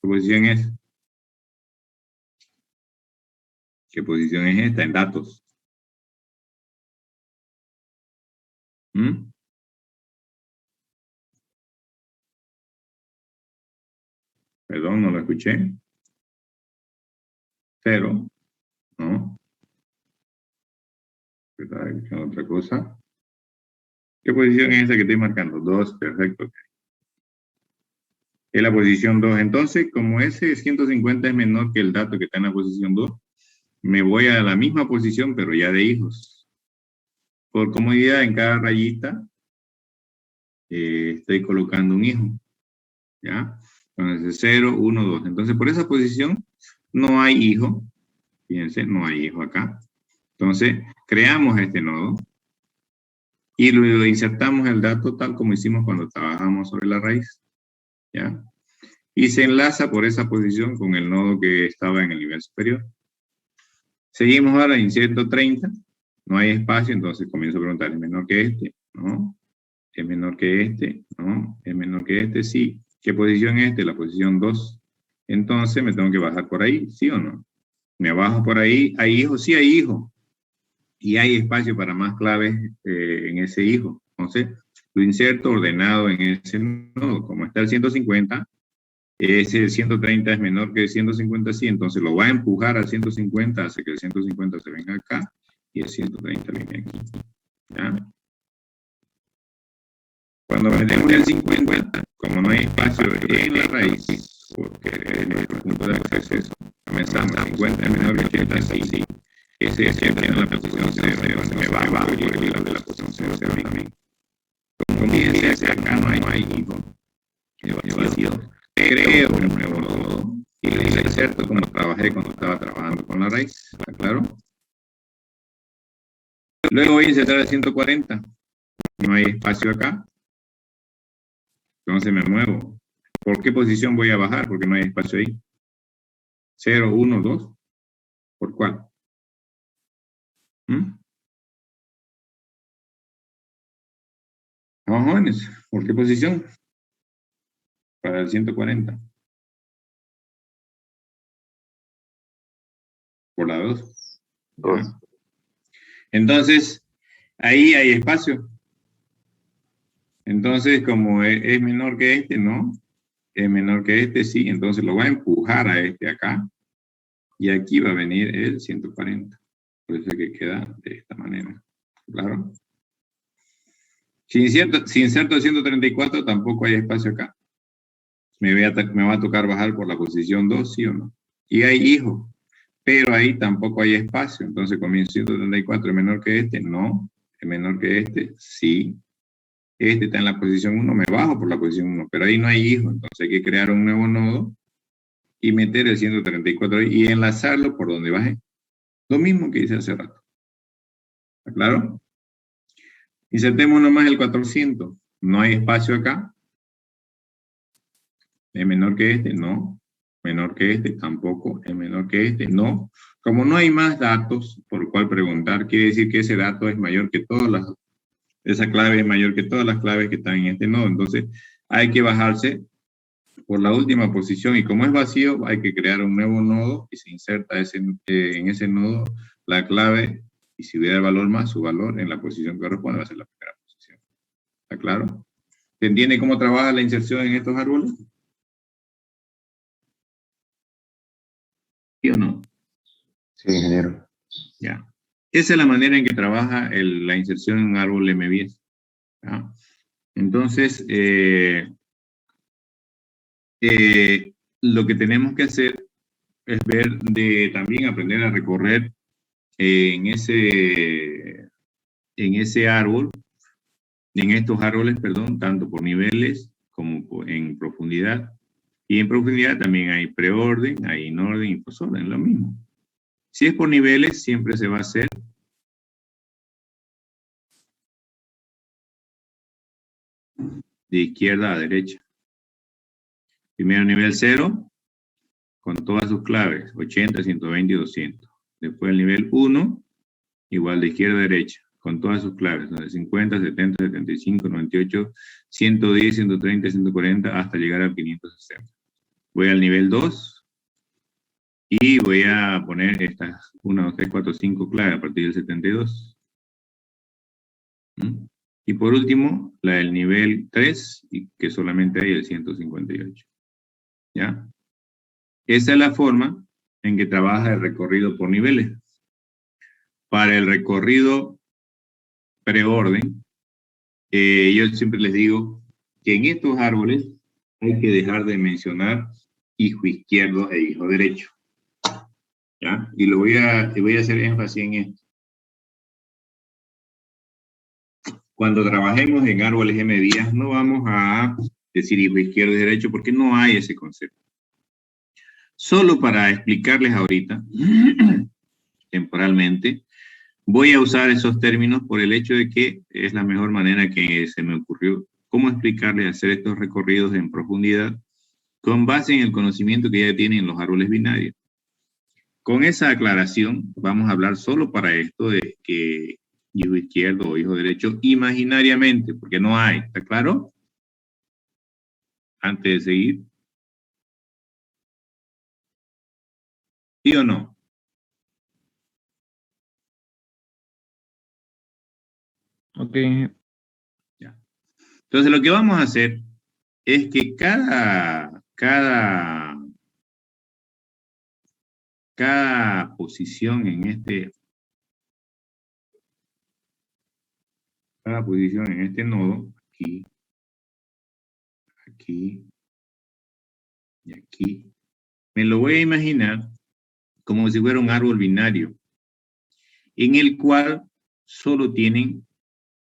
¿Qué posición es? ¿Qué posición es esta en datos? ¿Mm? Perdón, no lo escuché. 0. ¿No? ¿Estaba escuchando otra cosa? ¿Qué posición es esa que estoy marcando? 2, perfecto. Es la posición 2. Entonces, como ese 150 es menor que el dato que está en la posición 2, me voy a la misma posición, pero ya de hijos. Por comodidad, en cada rayita estoy colocando un hijo. ¿Ya? Entonces, 0, 1, 2. Entonces, por esa posición no hay hijo. Fíjense, no hay hijo acá. Entonces, creamos este nodo y luego insertamos el dato tal como hicimos cuando trabajamos sobre la raíz. ¿Ya? Y se enlaza por esa posición con el nodo que estaba en el nivel superior. Seguimos ahora en 130, No hay espacio, entonces comienzo a preguntar, ¿es menor que este? No. ¿Es menor que este? No. ¿Es menor que este? Sí. ¿Qué posición es este? La posición 2. Entonces me tengo que bajar por ahí, ¿sí o no? Me bajo por ahí. ¿Hay hijos? Sí hay hijos. Y hay espacio para más claves en ese hijo. Entonces, lo inserto ordenado en ese nodo. Como está el 150, ese 130 es menor que el 150, sí, entonces lo va a empujar al 150, hace que el 150 se venga acá y el 130 viene aquí. ¿Ya? Cuando metemos el 50, como no hay espacio en la raíz, porque es nuestro punto de acceso, comenzamos 50 es menor que 80, sí. Ese tiene la posición 0, donde me va abajo y el de la posición 0 también. Como fíjense, acá no hay vacío. Creo un nuevo nodo y le inserto como trabajé cuando estaba trabajando con la raíz. ¿Está claro? Luego voy a insertar el 140. No hay espacio acá. Entonces me muevo. ¿Por qué posición voy a bajar? Porque no hay espacio ahí. 0, 1, 2. ¿Por cuál? Vamos, jóvenes. ¿Por qué posición? Para el 140. Por la 2. Entonces, ahí hay espacio. Entonces, como es menor que este, no. Es menor que este, sí. Entonces lo va a empujar a este acá. Y aquí va a venir el 140. Por eso es que queda de esta manera. ¿Claro? Si inserto el 134, tampoco hay espacio acá. Me va a tocar bajar por la posición 2, ¿sí o no? Y hay hijo. Pero ahí tampoco hay espacio. Entonces, con mi 134 es menor que este, no. Es menor que este, sí. Este está en la posición 1, me bajo por la posición 1, pero ahí no hay hijo. Entonces hay que crear un nuevo nodo y meter el 134 ahí y enlazarlo por donde bajé. Lo mismo que hice hace rato. ¿Está claro? Insertemos nomás el 400. No hay espacio acá. ¿Es menor que este? No. Menor que este, tampoco. ¿Es menor que este? No. Como no hay más datos por cual preguntar, quiere decir que ese dato es mayor que todas las... Esa clave es mayor que todas las claves que están en este nodo. Entonces, hay que bajarse por la última posición. Y como es vacío, hay que crear un nuevo nodo y se inserta en ese nodo la clave. Y si hubiera el valor más, su valor en la posición que corresponde va a ser la primera posición. ¿Está claro? ¿Se entiende cómo trabaja la inserción en estos árboles? ¿Sí o no? Sí, ingeniero. Ya. Esa es la manera en que trabaja la inserción en un árbol M10. ¿Ya? Entonces, lo que tenemos que hacer es también aprender a recorrer en ese árbol, en estos árboles, perdón, tanto por niveles como en profundidad. Y en profundidad también hay preorden, hay inorden y posorden, lo mismo. Si es por niveles, siempre se va a hacer de izquierda a derecha. Primero nivel 0, con todas sus claves, 80, 120 y 200. Después el nivel 1, igual de izquierda a derecha, con todas sus claves, 50, 70, 75, 98, 110, 130, 140, hasta llegar al 560. Voy al nivel 2 y voy a poner estas 1, 2, 3, 4, 5 claves a partir del 72. Y por último, la del nivel 3, y que solamente hay el 158. ¿Ya? Esa es la forma en que trabaja el recorrido por niveles. Para el recorrido preorden, yo siempre les digo que en estos árboles hay que dejar de mencionar hijo izquierdo e hijo derecho. ¿Ya? Y voy a hacer énfasis en esto. Cuando trabajemos en árboles M10 no vamos a decir hijo izquierdo y derecho porque no hay ese concepto. Solo para explicarles ahorita, temporalmente, voy a usar esos términos por el hecho de que es la mejor manera que se me ocurrió cómo explicarles hacer estos recorridos en profundidad con base en el conocimiento que ya tienen los árboles binarios. Con esa aclaración, vamos a hablar solo para esto de que hijo izquierdo o hijo derecho imaginariamente, porque no hay, ¿está claro? Antes de seguir. ¿Sí o no? Ok. Ya. Entonces, lo que vamos a hacer es que cada posición en cada posición en este nodo, aquí, aquí y aquí, me lo voy a imaginar como si fuera un árbol binario, en el cual solo tienen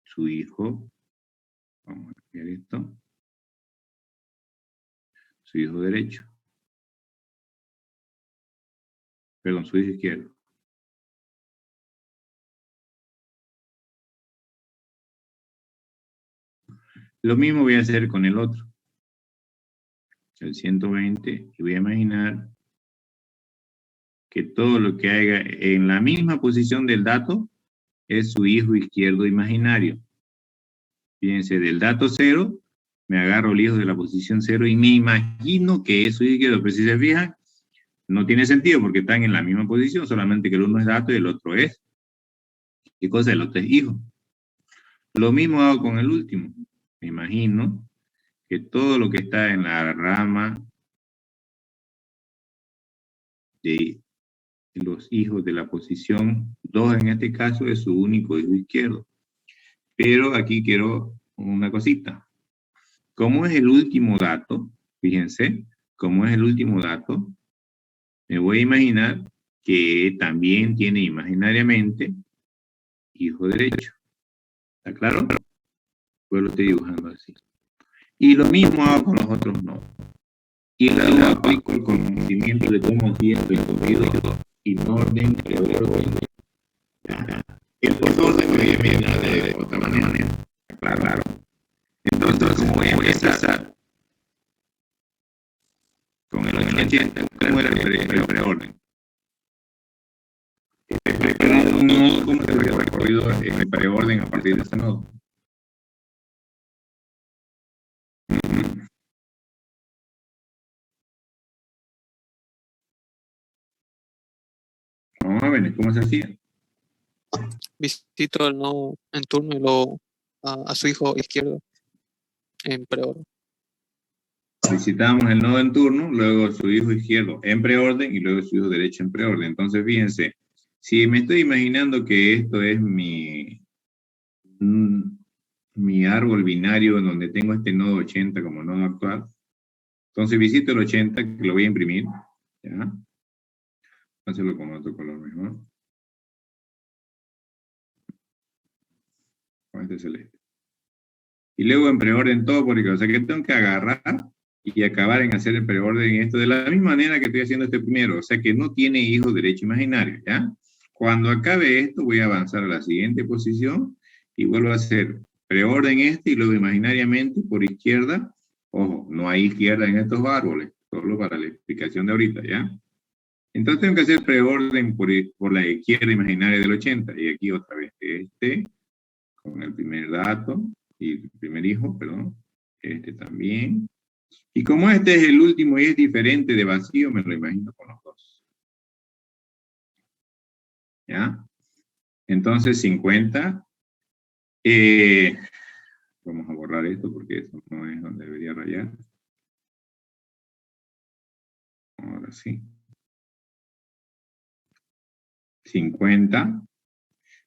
su hijo, vamos a cambiar esto, su hijo derecho, perdón, su hijo izquierdo. Lo mismo voy a hacer con el otro, el 120, y voy a imaginar que todo lo que haya en la misma posición del dato es su hijo izquierdo imaginario. Fíjense, del dato 0, me agarro el hijo de la posición 0 y me imagino que es su hijo izquierdo, pero si se fijan, no tiene sentido porque están en la misma posición, solamente que el uno es dato y el otro es. ¿Qué cosa? El otro es hijo. Lo mismo hago con el último. Me imagino que todo lo que está en la rama de los hijos de la posición 2 en este caso es su único hijo izquierdo. Pero aquí quiero una cosita. Como es el último dato, fíjense, como es el último dato, me voy a imaginar que también tiene imaginariamente hijo derecho. ¿Está claro? Pues lo estoy dibujando así. Y lo mismo hago con los otros nodos. Y luego aplico el conocimiento de cómo tiene recorrido en orden, preorden. El posorden voy a imaginar de otra manera. Claro. Entonces, como voy a empezar con el 80, ¿cómo era el preorden? Un nodo, ¿cómo se había recorrido en el preorden a partir de ese nodo? Vamos a ver cómo se hacía. Visito el nodo en turno y luego a su hijo izquierdo en preorden. Visitamos el nodo en turno, luego su hijo izquierdo en preorden y luego su hijo derecho en preorden. Entonces, fíjense, si me estoy imaginando que esto es mi árbol binario en donde tengo este nodo 80 como nodo actual, entonces visito el 80, que lo voy a imprimir, ¿ya? Voy a hacerlo con otro color mejor. Con este celeste. Y luego en preorden todo, porque, o sea, que tengo que agarrar y acabar en hacer el preorden en esto de la misma manera que estoy haciendo este primero, o sea que no tiene hijo derecho imaginario, ¿ya? Cuando acabe esto voy a avanzar a la siguiente posición y vuelvo a hacer preorden este y luego imaginariamente por izquierda, ojo, no hay izquierda en estos árboles, solo para la explicación de ahorita, ¿ya? Entonces tengo que hacer preorden por la izquierda imaginaria del 80 y aquí otra vez este con el primer dato y el primer hijo, perdón, este también. Y como este es el último y es diferente de vacío, me lo imagino con los dos. ¿Ya? Entonces 50. Vamos a borrar esto porque eso no es donde debería rayar. Ahora sí. 50.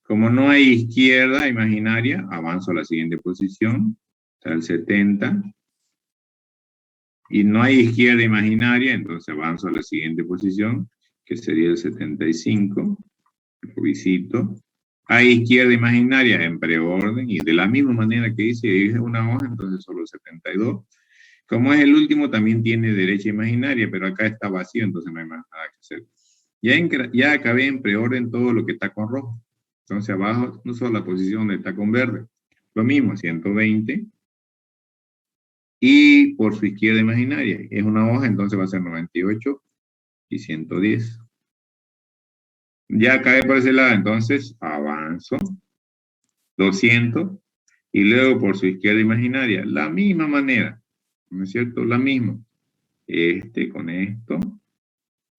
Como no hay izquierda imaginaria, avanzo a la siguiente posición. Está el 70. Y no hay izquierda imaginaria, entonces avanzo a la siguiente posición, que sería el 75. Lo visito. Hay izquierda imaginaria en preorden, y de la misma manera que hice una hoja, entonces solo 72. Como es el último, también tiene derecha imaginaria, pero acá está vacío, entonces no hay más nada que hacer. Ya acabé en preorden todo lo que está con rojo. Entonces abajo, no solo la posición donde está con verde. Lo mismo, 120. Y por su izquierda imaginaria, es una hoja, entonces va a ser 98 y 110. Ya acabé por ese lado, entonces avanzo 200 y luego por su izquierda imaginaria, la misma manera, ¿no es cierto? La misma. Con esto,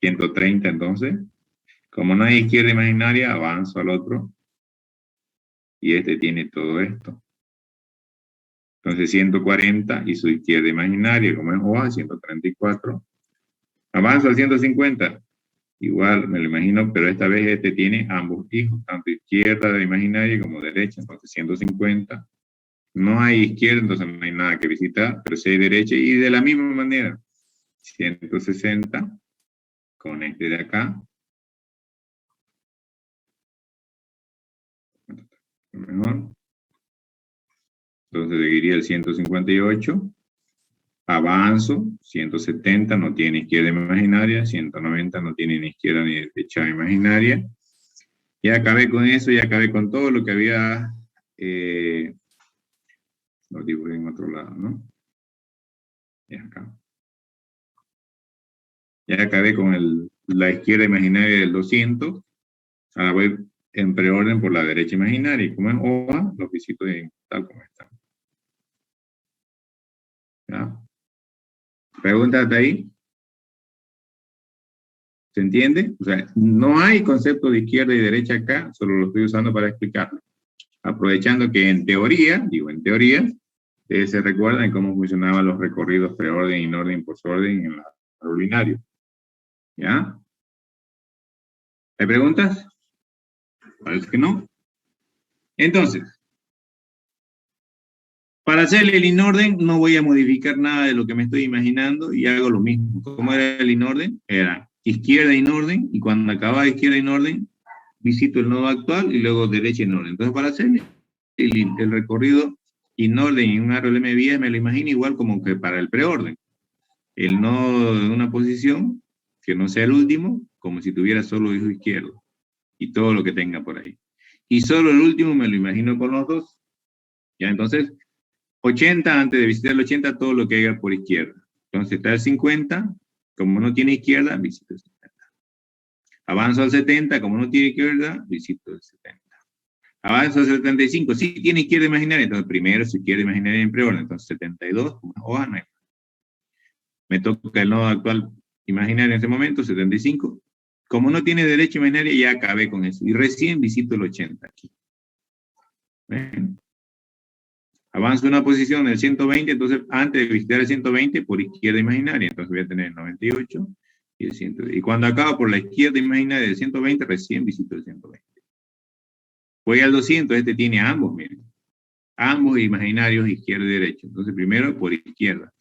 130 entonces. Como no hay izquierda imaginaria, avanzo al otro y tiene todo esto. Entonces 140 y su izquierda imaginaria, como es OA, 134. Avanzo al 150. Igual me lo imagino, pero esta vez tiene ambos hijos, tanto izquierda de imaginaria como derecha, entonces 150. No hay izquierda, entonces no hay nada que visitar, pero sí hay derecha y de la misma manera, 160 con de acá. Mejor. Entonces seguiría el 158. Avanzo, 170 no tiene izquierda imaginaria, 190 no tiene ni izquierda ni derecha imaginaria. Ya acabé con eso, ya acabé con todo lo que había, lo dibujé en otro lado, ¿no? Y acá. Ya acabé con la izquierda imaginaria del 200. Ahora voy en preorden por la derecha imaginaria. Y como es OA, los visito tal como están. ¿Ya? ¿Preguntas hasta ahí? ¿Se entiende? O sea, no hay concepto de izquierda y derecha acá, solo lo estoy usando para explicarlo. Aprovechando que en teoría, se recuerdan cómo funcionaban los recorridos preorden, inorden y posorden en la ordinario. ¿Ya? ¿Hay preguntas? Parece que no. Entonces, para hacer el inorden no voy a modificar nada de lo que me estoy imaginando y hago lo mismo. ¿Cómo era el inorden? Era izquierda inorden y cuando acababa izquierda inorden visito el nodo actual y luego derecha inorden. Entonces para hacer el recorrido inorden en un RLM vía me lo imagino igual como que para el preorden. El nodo en una posición que no sea el último, como si tuviera solo hijo izquierdo y todo lo que tenga por ahí. Y solo el último me lo imagino con los dos. Ya, entonces 80, antes de visitar el 80, todo lo que haya por izquierda. Entonces está el 50, como no tiene izquierda, visito el 50. Avanzo al 70, como no tiene izquierda, visito el 70. Avanzo al 75, sí tiene izquierda imaginaria, entonces primero su izquierda imaginaria en preorden, entonces 72, OA no hay. Me toca el nodo actual imaginario en ese momento, 75. Como no tiene derecha imaginaria, ya acabé con eso. Y recién visito el 80 aquí. ¿Ven? Avanzo una posición del 120, entonces antes de visitar el 120 por izquierda imaginaria, entonces voy a tener el 98 y el 120. Y cuando acabo por la izquierda imaginaria del 120, recién visito el 120. Voy al 200, tiene ambos, miren. Ambos imaginarios, izquierda y derecha. Entonces primero por izquierda.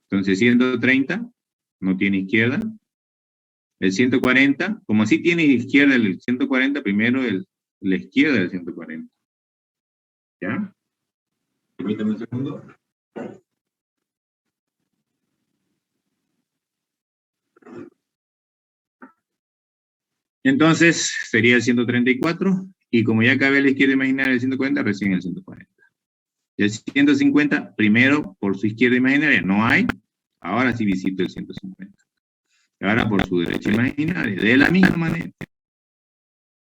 Entonces 130 no tiene izquierda. El 140, como sí tiene izquierda el 140, primero la izquierda del 140. ¿Ya? Permítame un segundo. Entonces sería el 134 y como ya acabé la izquierda imaginaria del 140, recién el 140. El 150, primero por su izquierda imaginaria, no hay. Ahora sí visito el 150. Ahora por su derecha imaginaria, de la misma manera.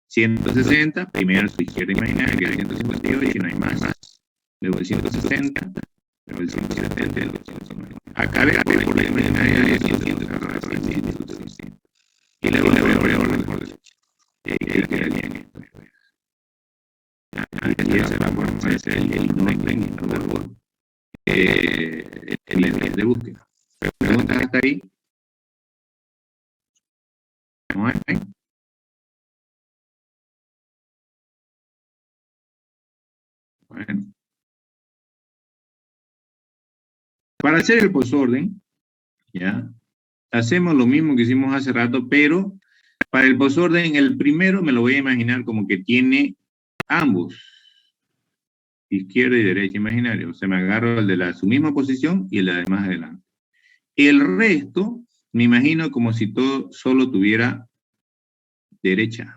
160, primero su izquierda imaginaria, que es el 158, y no hay más. Luego el 160, luego el 170, luego el 190. Acabé por la imaginaria del 160. Y luego le voy a orden por derecha. Y ahí queda bien. Y esa es la forma de hacer el inorden de búsqueda. ¿Preguntas hasta ahí? ¿No hay? Bueno. Para hacer el posorden, ¿ya? Hacemos lo mismo que hicimos hace rato, pero para el posorden, el primero me lo voy a imaginar como que tiene ambos, izquierda y derecha imaginario. O sea, me agarro el de su misma posición y el de más adelante. El resto, me imagino como si todo solo tuviera derecha.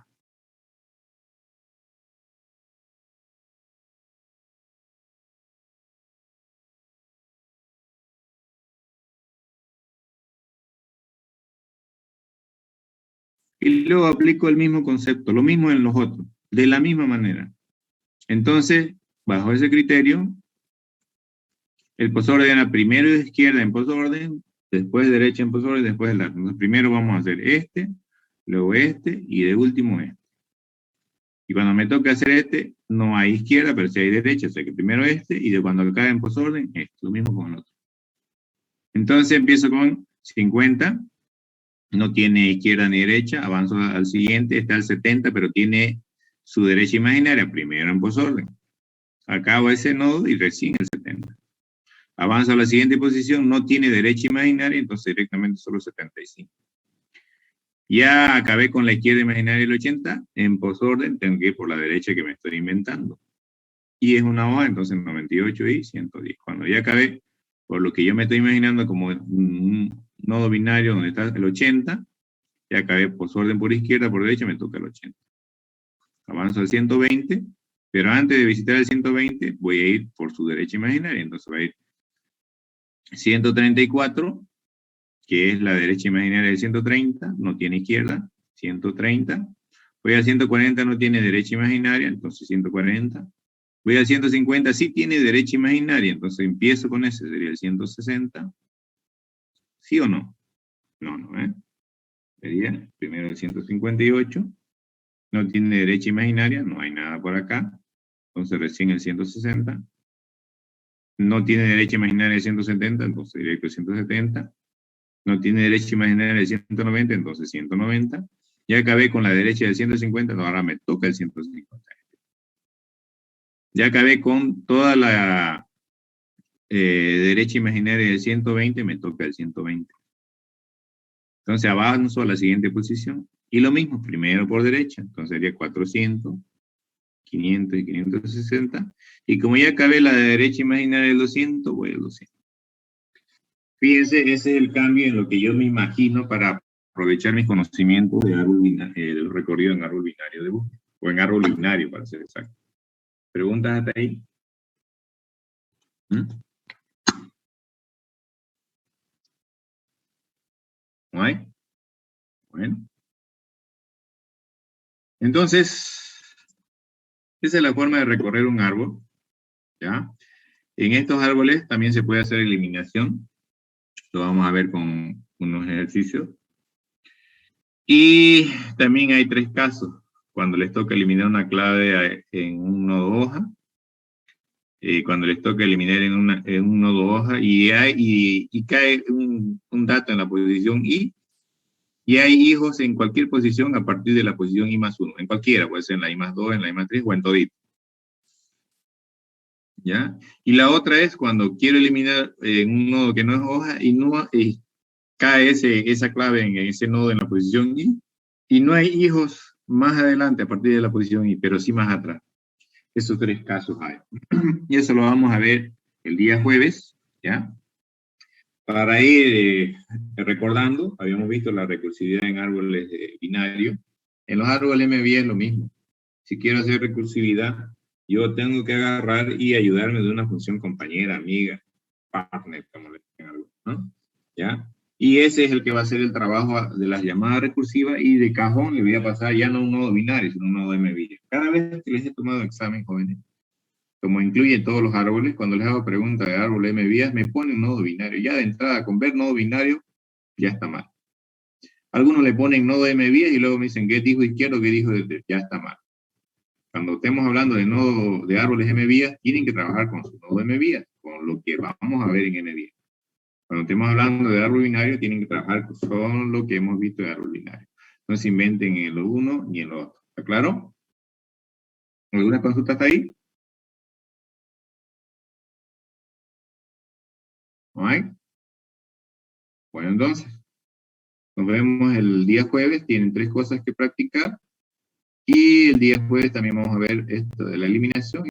Y luego aplico el mismo concepto, lo mismo en los otros, de la misma manera. Entonces, bajo ese criterio, el posorden era primero izquierda en posorden, después derecha en posorden, después el largo. Entonces, primero vamos a hacer este, luego este, y de último este. Y cuando me toca hacer este, no hay izquierda, pero sí hay derecha, o sea que primero este, y de cuando acabe en posorden, este, lo mismo con el otro. Entonces empiezo con 50, no tiene izquierda ni derecha, avanzo al siguiente, está el 70, pero tiene su derecha imaginaria, primero en posorden. Acabo ese nodo y recién el 70. Avanzo a la siguiente posición, no tiene derecha imaginaria, entonces directamente solo 75. Ya acabé con la izquierda imaginaria del 80, en posorden tengo que ir por la derecha que me estoy inventando. Y es una hoja, entonces 98 y 110. Cuando ya acabé por lo que yo me estoy imaginando como un nodo binario donde está el 80, ya acabé posorden por izquierda, por derecha, me toca el 80. Avanzo al 120, pero antes de visitar el 120 voy a ir por su derecha imaginaria, entonces va a ir 134, que es la derecha imaginaria del 130, no tiene izquierda, 130. Voy al 140, no tiene derecha imaginaria, entonces 140. Voy al 150, sí tiene derecha imaginaria, entonces empiezo con ese, sería el 160. ¿Sí o no? No, no, ¿eh? Sería primero el 158. No tiene derecha imaginaria, no hay nada por acá. Entonces recién el 160. No tiene derecha imaginaria el 170, entonces directo el 170. No tiene derecha imaginaria el 190, entonces 190. Ya acabé con la derecha del 150, no, ahora me toca el 150. Ya acabé con toda la derecha imaginaria del 120, me toca el 120. Entonces avanzo a la siguiente posición. Y lo mismo, primero por derecha, entonces sería 400, 500 y 560. Y como ya acabé la derecha imaginaria del 200, voy al 200. Fíjense, ese es el cambio en lo que yo me imagino para aprovechar mis conocimientos de árbol binario, el recorrido en árbol binario de búsqueda, o en árbol binario para ser exacto. ¿Preguntas hasta ahí? ¿No hay? Bueno. Entonces, esa es la forma de recorrer un árbol, ¿ya? En estos árboles también se puede hacer eliminación. Lo vamos a ver con unos ejercicios. Y también hay 3 casos. Cuando les toca eliminar una clave en un nodo hoja, cuando les toca eliminar en un nodo hoja, y cae un dato en la posición I, y hay hijos en cualquier posición a partir de la posición I más 1. En cualquiera, puede ser en la I más 2, en la I más 3 o en todito. ¿Ya? Y la otra es cuando quiero eliminar en un nodo que no es hoja y cae esa clave en ese nodo en la posición I, y no hay hijos más adelante a partir de la posición I, pero sí más atrás. Esos 3 casos hay. Y eso lo vamos a ver el día jueves, ¿ya? Para ir recordando, habíamos visto la recursividad en árboles binarios. En los árboles MVI es lo mismo. Si quiero hacer recursividad, yo tengo que agarrar y ayudarme de una función compañera, amiga, partner, como le dicen algo, ¿no? ¿Ya? Y ese es el que va a hacer el trabajo de las llamadas recursivas, y de cajón le voy a pasar ya no un nodo binario, sino un nodo MVI. Cada vez que les he tomado examen, jóvenes, como incluye todos los árboles, cuando les hago preguntas de árbol MVI, me ponen nodo binario. Ya de entrada, con ver nodo binario, ya está mal. Algunos le ponen nodo MVI y luego me dicen, ¿qué dijo izquierdo, qué dijo derecho? Ya está mal. Cuando estemos hablando de nodo de árboles MVI, tienen que trabajar con su nodo MVI, con lo que vamos a ver en MVI. Cuando estemos hablando de árbol binario, tienen que trabajar con lo que hemos visto de árbol binario. No se inventen en lo uno ni en lo otro. ¿Está claro? ¿Alguna consulta hasta ahí? ¿No hay? Bueno, entonces, nos vemos el día jueves. Tienen 3 cosas que practicar. Y el día jueves también vamos a ver esto de la eliminación.